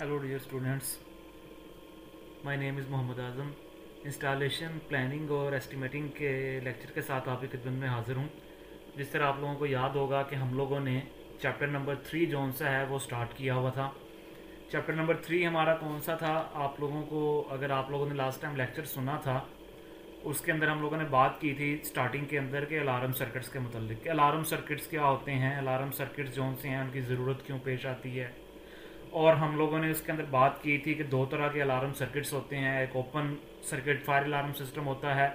Hello dear students, my name is Mohammad Azam. Installation, planning और estimating के lecture के साथ आपकी खिदमत में हाज़िर हूँ। जिस तरह आप लोगों को याद होगा कि हम लोगों ने चैप्टर नंबर 3 जौन सा है वो स्टार्ट किया हुआ था। चैप्टर नंबर 3 हमारा कौन सा था? आप लोगों को, अगर आप लोगों ने लास्ट टाइम लेक्चर सुना था, उसके अंदर हम लोगों ने बात की थी स्टार्टिंग के अंदर के अलार्म सर्किट्स के मतलब। अलार्म सर्किट्स क्या होते हैं, अलार्म सर्किट्स जौन से हैं उनकी ज़रूरत क्यों पेश आती है। और हम लोगों ने उसके अंदर बात की थी कि दो तरह के अलार्म सर्किट्स होते हैं। एक open circuit fire alarm system होता है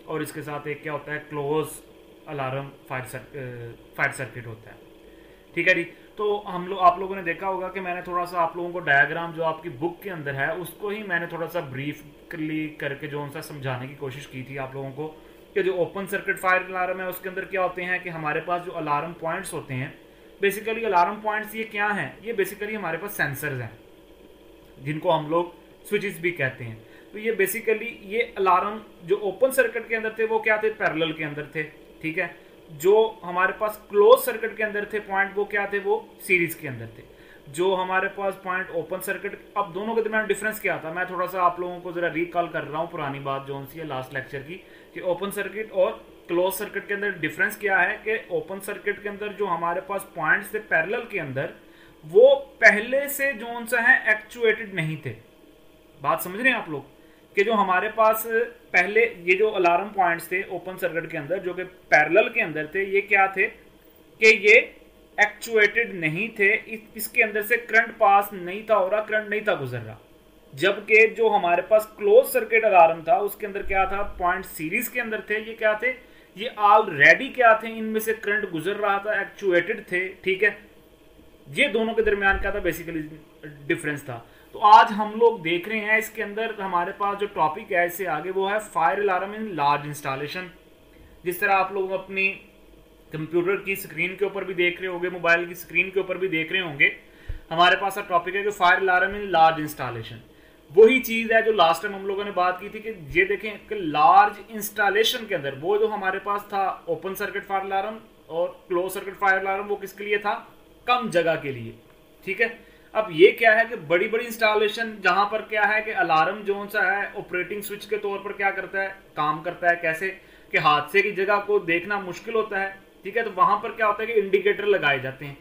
और इसके साथ एक क्या होता है, क्लोज अलार्म फायर सर्किट होता है। ठीक है जी। तो आप लोगों ने देखा होगा कि मैंने थोड़ा सा आप लोगों को डायग्राम जो आपकी बुक के अंदर है उसको ही मैंने थोड़ा सा ब्रीफली करके जो उनसा समझाने की कोशिश की थी आप लोगों को कि जो ओपन सर्किट फायर अलार्म है उसके अंदर क्या होते हैं कि हमारे पास जो अलार्म पॉइंट्स होते हैं, बेसिकली अलार्म पॉइंट्स ये क्या हैं, ये बेसिकली हमारे पास सेंसर्स हैं जिनको हम लोग स्विचेस भी कहते हैं। तो ये बेसिकली ये अलार्म जो ओपन सर्किट के अंदर थे वो क्या थे, पैरेलल के अंदर थे। ठीक है। जो हमारे पास क्लोज सर्किट के अंदर थे पॉइंट, वो क्या थे, वो सीरीज के अंदर थे। जो हमारे पास पॉइंट ओपन सर्किट, अब दोनों के दरमियान डिफरेंस क्या था, मैं थोड़ा सा आप लोगों को जरा रिकॉल कर रहा हूँ पुरानी बात जो सी है लास्ट लेक्चर की, कि ओपन सर्किट और क्लोज सर्किट के अंदर डिफरेंस क्या है कि ओपन सर्किट के अंदर जो हमारे पास पॉइंट्स थे पैरेलल के अंदर, वो पहले से जो सा है एक्चुएटेड नहीं थे। बात समझ रहे हैं आप लोग कि जो हमारे पास पहले ये जो अलार्म पॉइंट्स थे ओपन सर्किट के अंदर जो कि पैरेलल के अंदर थे, ये क्या थे कि ये एक्चुएटेड नहीं थे। इसके अंदर से करंट पास नहीं था हो रहा, करंट नहीं था गुजर रहा। जबकि जो हमारे पास क्लोज सर्किट अलार्म था उसके अंदर क्या था, पॉइंट सीरीज के अंदर थे, ये क्या थे, ये ऑलरेडी क्या थे, इनमें से करंट गुजर रहा था, एक्चुएटेड थे। ठीक है। ये दोनों के दरमियान क्या था, बेसिकली डिफरेंस था। तो आज हम लोग देख रहे हैं इसके अंदर हमारे पास जो टॉपिक है इससे आगे, वो है fire alarm in large installation. जिस तरह आप लोग अपनी कंप्यूटर की स्क्रीन के ऊपर भी देख रहे होंगे, मोबाइल की स्क्रीन के ऊपर भी देख रहे होंगे, हमारे पास टॉपिक है कि fire alarm in large installation. वही चीज है जो लास्ट टाइम हम लोगों ने बात की थी कि ये देखें कि लार्ज इंस्टॉलेशन के अंदर वो जो हमारे पास था ओपन सर्किट फायर अलार्म और क्लोज सर्किट फायर अलार्म, वो किसके लिए था, कम जगह के लिए। ठीक है। अब ये क्या है कि बड़ी बड़ी इंस्टॉलेशन जहां पर क्या है कि अलार्म जो सा है ऑपरेटिंग स्विच के तौर पर क्या करता है, काम करता है। कैसे कि हादसे की जगह को देखना मुश्किल होता है। ठीक है। तो वहां पर क्या होता है कि इंडिकेटर लगाए जाते हैं।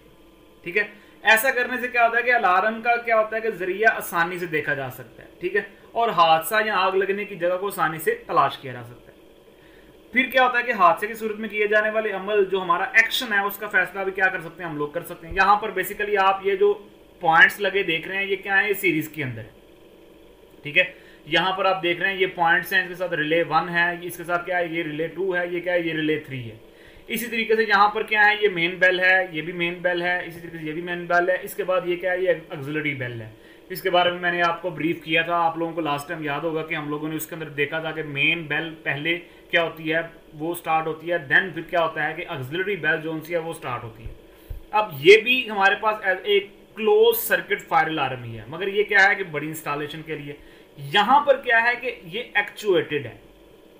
ठीक है। ऐसा करने से क्या होता है कि अलार्म का क्या होता है कि जरिया आसानी से देखा जा सकता है। ठीक है। और हादसा या आग लगने की जगह को आसानी से तलाश किया जा सकता है। फिर क्या होता है कि हादसे की सूरत में किए जाने वाले अमल, जो हमारा एक्शन है, उसका फैसला भी क्या कर सकते हैं, हम लोग कर सकते हैं। यहां पर बेसिकली आप ये जो पॉइंट्स लगे देख रहे हैं, ये क्या है, ये सीरीज के अंदर है। ठीक है। यहां पर आप देख रहे हैं ये पॉइंट्स हैं, इसके साथ रिले 1 है, इसके साथ क्या है, ये रिले 2 है, ये क्या है, ये रिले 3 है। इसी तरीके से यहाँ पर क्या है, ये मेन बेल है, ये भी मेन बेल है, इसी तरीके से ये भी मेन बेल है। इसके बाद ये क्या है, ये ऑक्सिलरी बेल है। इसके बारे में मैंने आपको ब्रीफ किया था, आप लोगों को लास्ट टाइम याद होगा कि हम लोगों ने उसके अंदर देखा था कि मेन बेल पहले क्या होती है, वो स्टार्ट होती है, देन फिर क्या होता है कि ऑक्सिलरी बेल जो सी है वो स्टार्ट होती है। अब ये भी हमारे पास एक क्लोज सर्किट फायर अलार्म ही है, मगर ये क्या है कि बड़ी इंस्टॉलेशन के लिए। यहां पर क्या है कि ये एक्चुएटेड है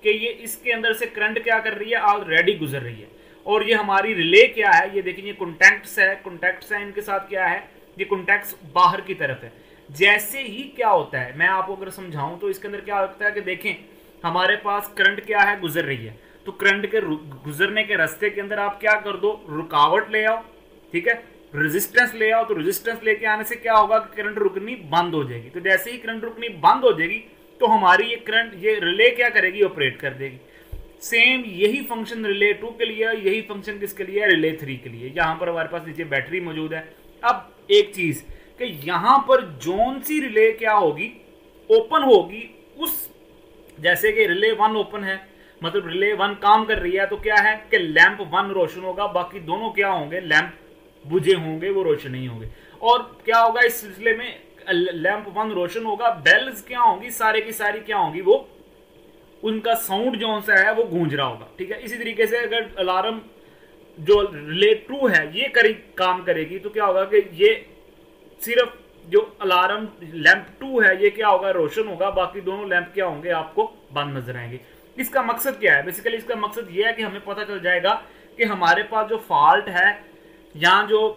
कि ये इसके अंदर से करंट क्या कर रही है, ऑलरेडी गुजर रही है। और ये हमारी रिले क्या है, ये देखिए, ये कॉन्टैक्ट्स है, इनके साथ क्या है, ये कॉन्टैक्ट्स बाहर की तरफ है। जैसे ही क्या होता है, मैं आपको अगर समझाऊं तो इसके अंदर क्या होता है कि देखें, हमारे पास करंट क्या है, गुजर रही है। तो करंट के गुजरने के रास्ते के अंदर आप क्या कर दो, रुकावट ले आओ। ठीक है। रेजिस्टेंस ले आओ। तो रेजिस्टेंस लेके आने से क्या होगा कि करंट रुकनी बंद हो जाएगी। तो जैसे ही करंट रुकनी बंद हो जाएगी तो हमारी ये करंट, ये रिले क्या करेगी, ऑपरेट कर देगी। सेम यही फंक्शन रिले 2 के लिए, यही फंक्शन किसके लिए है, रिले 3 के लिए। यहां पर हमारे पास नीचे बैटरी मौजूद है। अब एक चीज कि यहां पर जोन सी रिले क्या होगी, ओपन होगी। उस जैसे कि रिले 1 ओपन है, मतलब रिले 1 काम कर रही है, तो क्या है कि लैंप 1 रोशन होगा, बाकी दोनों क्या होंगे, लैंप बुझे होंगे, वो रोशन नहीं होंगे। और क्या होगा इस सिलसिले में, लैंप 1 रोशन होगा, बेल्स क्या होंगी, सारे की सारी क्या होंगी, वो उनका साउंड जो सा है वो गूंज रहा होगा। ठीक है। इसी तरीके से अगर अलार्म जो रिले 2 है ये काम करेगी तो क्या होगा कि ये सिर्फ जो अलार्म लैंप 2 है ये क्या होगा, रोशन होगा, बाकी दोनों लैंप क्या होंगे, आपको बंद नजर आएंगे। इसका मकसद क्या है, बेसिकली इसका मकसद ये है कि हमें पता चल जाएगा कि हमारे पास जो फॉल्ट है, यहाँ जो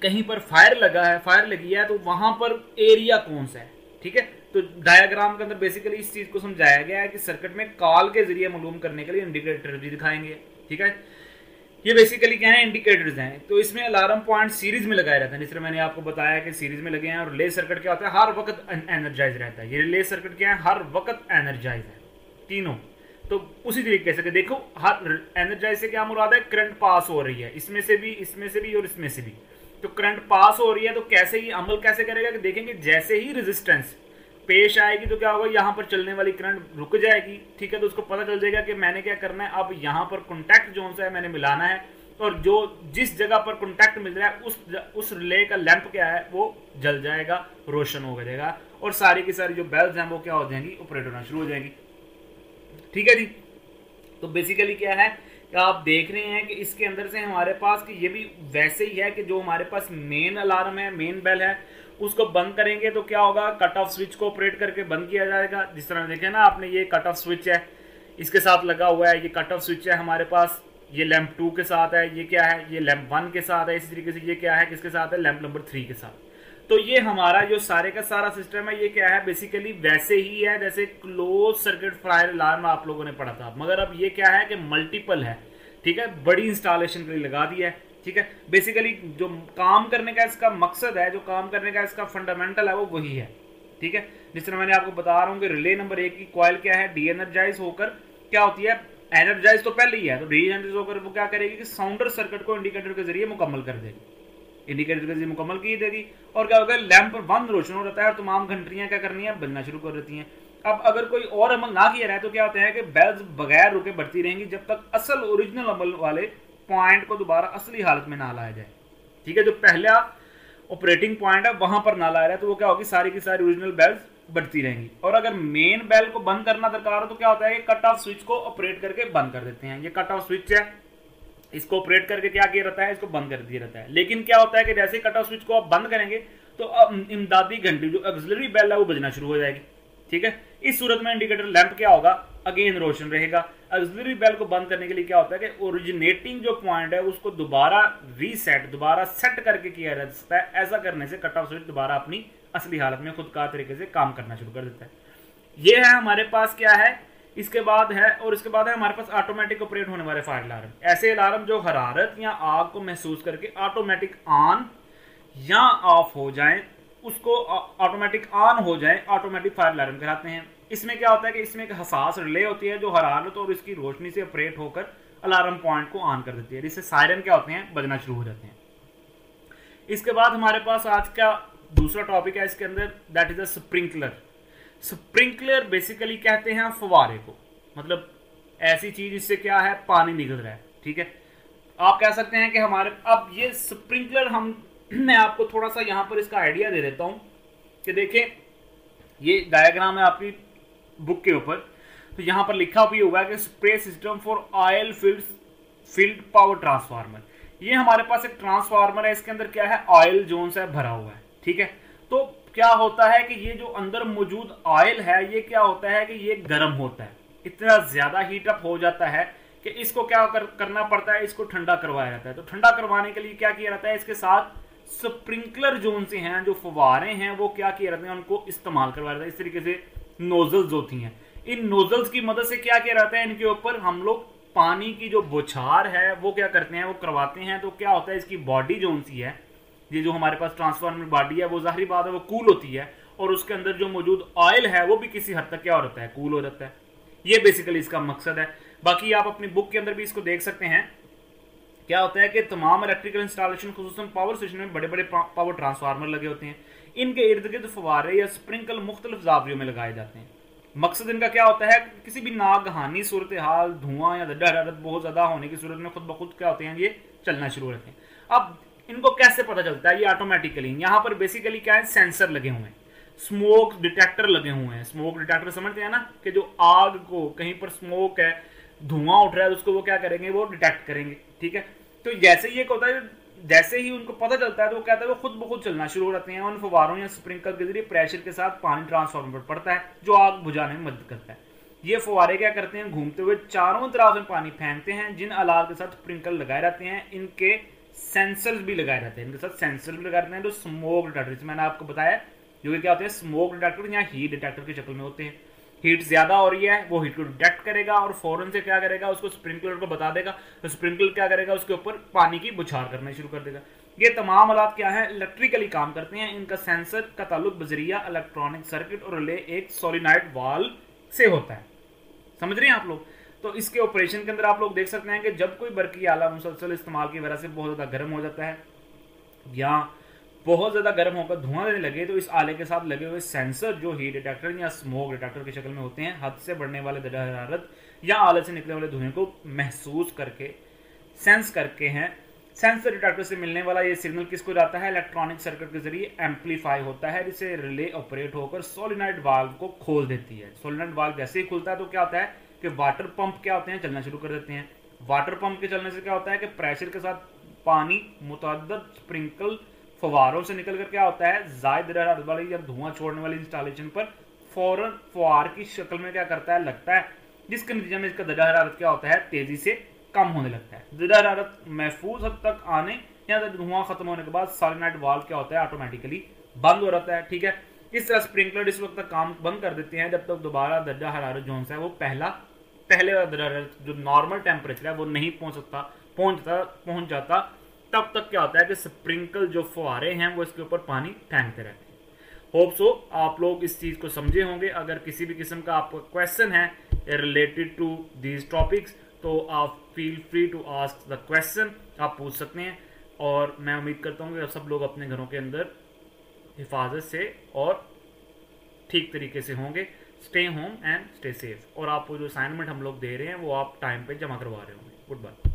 कहीं पर फायर लगा है, फायर लगी है, तो वहां पर एरिया कौन सा है, ठीक है। तो डायग्राम के अंदर बेसिकली इस चीज को समझाया गया है कि सर्किट में कॉल के जरिए मालूम करने के लिए इंडिकेटर भी दिखाएंगे, ठीक है। ये बेसिकली क्या है, इंडिकेटर्स हैं। तो इसमें अलार्म पॉइंट सीरीज में लगाए रहते हैं, जिस तरह मैंने आपको बताया कि सीरीज में लगे हैं। और रिले सर्किट क्या होता है, हर वक्त एनर्जाइज रहता है। ये रिले सर्किट क्या है, हर वक्त एनर्जाइज है तीनों। तो उसी तरीके से देखो, हर एनर्जाइज से क्या मुराद है, करंट पास हो रही है, इसमें से भी, इसमें से भी और इसमें से भी। तो करंट पास हो रही है, तो कैसे ही अमल कैसे करेगा कि देखेंगे जैसे ही रेजिस्टेंस पेश आएगी तो क्या होगा, यहाँ पर चलने वाली करंट रुक जाएगी, ठीक है। तो उसको पता चल जाएगा कि मैंने क्या करना है, अब यहाँ पर कॉन्टैक्ट जो सा है मैंने मिलाना है, और जो जिस जगह पर कॉन्टैक्ट मिल रहा है उस रिले का लैंप क्या है वो जल जाएगा, रोशन हो जाएगा, और सारी की सारी जो बेल्स हैं वो क्या हो जाएंगी, ऑपरेट होना शुरू हो जाएंगी, ठीक है जी। तो बेसिकली क्या है कि आप देख रहे हैं कि इसके अंदर से हमारे पास कि ये भी वैसे ही है कि जो हमारे पास मेन अलार्म है, मेन बेल है, उसको बंद करेंगे तो क्या होगा, कट ऑफ स्विच को ऑपरेट करके बंद किया जाएगा। जिस तरह देखे ना आपने, ये कट ऑफ स्विच है, इसके साथ लगा हुआ है, ये कट ऑफ स्विच है हमारे पास, ये लैंप 2 के साथ है, ये क्या है, ये लैंप 1 के साथ है। इसी तरीके से ये क्या है, किसके साथ है, लैंप नंबर 3 के साथ। तो ये हमारा जो सारे का सारा सिस्टम है, ये क्या है, बेसिकली वैसे ही है जैसे क्लोज सर्किट फायर अलार्म आप लोगों ने पढ़ा था, मगर अब ये क्या है कि मल्टीपल है, ठीक है, बड़ी इंस्टॉलेशन के लिए लगा दिया है, ठीक है। बेसिकली जो काम करने का इसका मकसद है, जो काम करने का इसका फंडामेंटल है, वो वही है, ठीक है। जिस तरह मैंने आपको बता रहा हूँ कि रिले नंबर 1 की कॉइल क्या है, डी एनर्जाइज होकर क्या होती है, एनर्जाइज तो पहले ही है, तो डी एनर्जाइज होकर वो क्या करेगी कि साउंडर सर्किट को इंडिकेटर के जरिए मुकम्मल कर देगी, इंडिकेटर के जरिए मुकम्मल की देगी, और क्या होगा, लैंप 1 रोशन हो जाता है और तमाम घंटियां क्या करनी है, बजना शुरू कर देती हैं। अब अगर कोई और अमल ना किया जाए तो क्या होता है कि बेल्स बगैर रुके बढ़ती रहेंगी जब तक असल ओरिजिनल अमल वाले पॉइंट को दोबारा असली हालत में ना लाया जाए, ठीक है। जो पहला ऑपरेटिंग पॉइंट है वहां पर ना लाया जाए तो वो क्या होगी, सारी की सारी ओरिजिनल बेल्स बढ़ती रहेंगी। और अगर मेन बेल को बंद करना दरकार हो तो क्या होता है कि कट ऑफ स्विच को ऑपरेट करके बंद कर देते हैं। ये कट ऑफ स्विच है, इसको ऑपरेट करके क्या किया रहता है, इसको बंद कर दिया रहता है। लेकिन क्या होता है कि जैसे कट ऑफ स्विच को आप बंद करेंगे तो इमदादी घंटी जो ऑक्सिलरी बेल है वो बजना शुरू हो जाएगी, ठीक है। इस सूरत में इंडिकेटर लैंप क्या होगा, अगेन रोशन रहेगा। ऑक्सिलरी बेल को बंद करने के लिए क्या होता है कि ओरिजिनेटिंग जो पॉइंट है उसको दोबारा रीसेट, दोबारा सेट करके किया जा सकता है। ऐसा करने से कट ऑफ स्विच दोबारा अपनी असली हालत में खुद का तरीके से काम करना शुरू कर देता है। ये है हमारे पास क्या है, इसके बाद है, और इसके बाद है हमारे पास ऑटोमेटिक ऑपरेट होने वाले फायर अलार्म। ऐसे अलार्म जो हरारत या आग को महसूस करके ऑटोमेटिक ऑन या ऑफ हो जाए, उसको ऑटोमेटिक ऑन हो जाए, ऑटोमेटिक फायर अलार्म कहलाते हैं। इसमें क्या होता है कि इसमें एक हसास रिले होती है जो हरारत और इसकी रोशनी से ऑपरेट होकर अलार्म पॉइंट को ऑन कर देती है, जिससे सायरन क्या होते हैं, बजना शुरू हो जाते हैं। इसके बाद हमारे पास आज का दूसरा टॉपिक है इसके अंदर, that is a sprinkler. Sprinkler basically कहते हैं फवारे को, मतलब ऐसी चीज जिससे क्या है, पानी निकल रहा है, ठीक है। आप कह सकते हैं कि हमारे, अब ये स्प्रिंकलर मैं आपको थोड़ा सा यहां पर इसका आइडिया दे देता हूं कि देखें, ये डायग्राम है आपकी बुक के ऊपर, तो यहां पर लिखा भी हुआ है कि spray system for oil field power transformer. ये हमारे पास एक ट्रांसफार्मर है, इसके अंदर क्या है, ऑयल जोन सा भरा हुआ है, ठीक है। तो क्या होता है कि ये जो अंदर मौजूद ऑयल है, ये क्या होता है कि ये गर्म होता है, इतना ज्यादा हीट अप हो जाता है कि इसको क्या करना पड़ता है, इसको ठंडा करवाया जाता है। तो ठंडा करवाने के लिए क्या किया जाता है, इसके साथ स्प्रिंकलर जोन से हैं जो फवारे हैं वो क्या किया जाते हैं, उनको इस्तेमाल करवाया जाता है। इस तरीके से नोजल्स होती हैं, इन नोजल्स की मदद से क्या किया जाता है, इनके ऊपर हम लोग पानी की जो बौछार है वो क्या करते हैं, वो करवाते हैं। तो क्या होता है, इसकी बॉडी जोन सी है, ये जो हमारे पास ट्रांसफार्मर बॉडी है, वो जाहिर बात है वो कूल होती है, और उसके अंदर जो मौजूद ऑयल है वो भी किसी हद तक क्या हो जाता है, कूल हो जाता है। ये बेसिकली इसका मकसद है। बाकी आप अपनी बुक के अंदर भी इसको देख सकते हैं। क्या होता है कि तमाम इलेक्ट्रिकल इंस्टॉलेशन खुसूसन पावर स्टेशन में बड़े बड़े पावर ट्रांसफार्मर लगे होते हैं, इनके इर्द गिर्द फवारे या स्प्रिंकल मुख्तलिफ जावियों में लगाए जाते हैं। मकसद इनका क्या होता है, किसी भी नागहानी सूरत हाल, धुआं या हरारत बहुत ज्यादा होने की सूरत में खुद ब खुद क्या होते हैं, ये चलना शुरू होते हैं। अब इनको कैसे पता चलता है, ये ऑटोमेटिकली यहाँ पर बेसिकली क्या है, सेंसर लगे हुए हैं, स्मोक डिटेक्टर लगे हुए हैं। स्मोक डिटेक्टर समझते हैं ना, कि जो आग को कहीं पर स्मोक है, धुआं उठ रहा है, उसको वो क्या करेंगे, वो डिटेक्ट करेंगे, ठीक है। तो जैसे ही एक होता है, जैसे ही उनको पता चलता है तो वो कहता है वो खुद ब खुद चलना शुरू हो जाते हैं। उन फवारों या स्प्रिंकलर के जरिए प्रेशर के साथ पानी ट्रांसफार्मर पर पड़ता है जो आग बुझाने में मदद करता है। ये फवारे क्या करते हैं, घूमते हुए चारों तरफ में पानी फेंकते हैं। जिन आलात के साथ स्प्रिंकलर लगाए रहते हैं, इनके सेंसर्स भी लगाए जाते हैं, इनके साथ सेंसर भी लगाए जाते हैं। तो स्मोक डिटेक्टर मैंने आपको बताया जो कि क्या होते हैं, स्मोक डिटेक्टर या हीट डिटेक्टर की शक्ल में होते हैं। हीट ज्यादा हो रही है, वो हीट को डिटेक्ट करेगा और फौरन से क्या करेगा, उसको स्प्रिंकलर को बता देगा, तो स्प्रिंकलर क्या करेगा, उसके ऊपर पानी की बुछार करना शुरू कर देगा। ये तमाम आलात क्या है, इलेक्ट्रिकली काम करते हैं। इनका सेंसर का ताल्लुक बजरिया इलेक्ट्रॉनिक सर्किट और रिले एक सोलिनॉइड वाल्व से होता है। समझ रहे हैं आप लोग। तो इसके ऑपरेशन के अंदर आप लोग देख सकते हैं कि जब कोई बरकी आला मुसलसल इस्तेमाल की वजह से बहुत ज्यादा गर्म हो जाता है या बहुत ज्यादा गर्म होकर धुआं देने लगे, तो इस आले के साथ लगे हुए सेंसर जो हीट डिटेक्टर या स्मोक डिटेक्टर की शक्ल में होते हैं, हद से बढ़ने वाले दर्जा हरारत या आले से निकलने वाले धुएं को महसूस करके सेंस करके हैं। सेंसर डिटेक्टर से मिलने वाला ये सिग्नल किसको जाता है, इलेक्ट्रॉनिक सर्किट के जरिए एम्पलीफाई होता है, जिससे रिले ऑपरेट होकर सोलिनॉइड वाल्व को खोल देती है। सोलिनॉइड वाल्व जैसे ही खुलता है तो क्या होता है कि वाटर पंप क्या होते हैं, चलना शुरू कर देते हैं। वाटर पंप के चलने से क्या होता है कि प्रेशर के साथ पानी मुतअद्दिद स्प्रिंकल फवारों से निकल कर क्या होता है, जायद हरारत वाली या धुआं छोड़ने वाली इंस्टॉलेशन पर फौरन फवार की शक्ल में क्या करता है, लगता है, जिसके नतीजे में इसका दर्जा हरारत क्या होता है, तेजी से कम होने लगता है। दर्जा हरारत महफूज हद तक आने या धुआं खत्म होने के बाद सोलिनॉइड वाल्व क्या होता है, ऑटोमेटिकली बंद हो जाता है। ठीक है, इस तरह स्प्रिंकलर इस वक्त तक काम बंद कर देते हैं जब तक दोबारा दर्जा हरारत जो है वो पहले वाला दर्जा हरारत जो नॉर्मल टेम्परेचर है वो नहीं पहुंच जाता। तब तक क्या होता है कि स्प्रिंकल जो फुहारे हैं वो इसके ऊपर पानी फेंकते रहते हैं। होप सो आप लोग इस चीज को समझे होंगे। अगर किसी भी किस्म का आपका क्वेश्चन है रिलेटेड टू दीज टॉपिक्स तो आप feel free to ask the question, आप पूछ सकते हैं। और मैं उम्मीद करता हूँ कि आप सब लोग अपने घरों के अंदर हिफाजत से और ठीक तरीके से होंगे। Stay home and stay safe. और आपको जो असाइनमेंट हम लोग दे रहे हैं वो आप टाइम पे जमा करवा रहे होंगे। Good bye.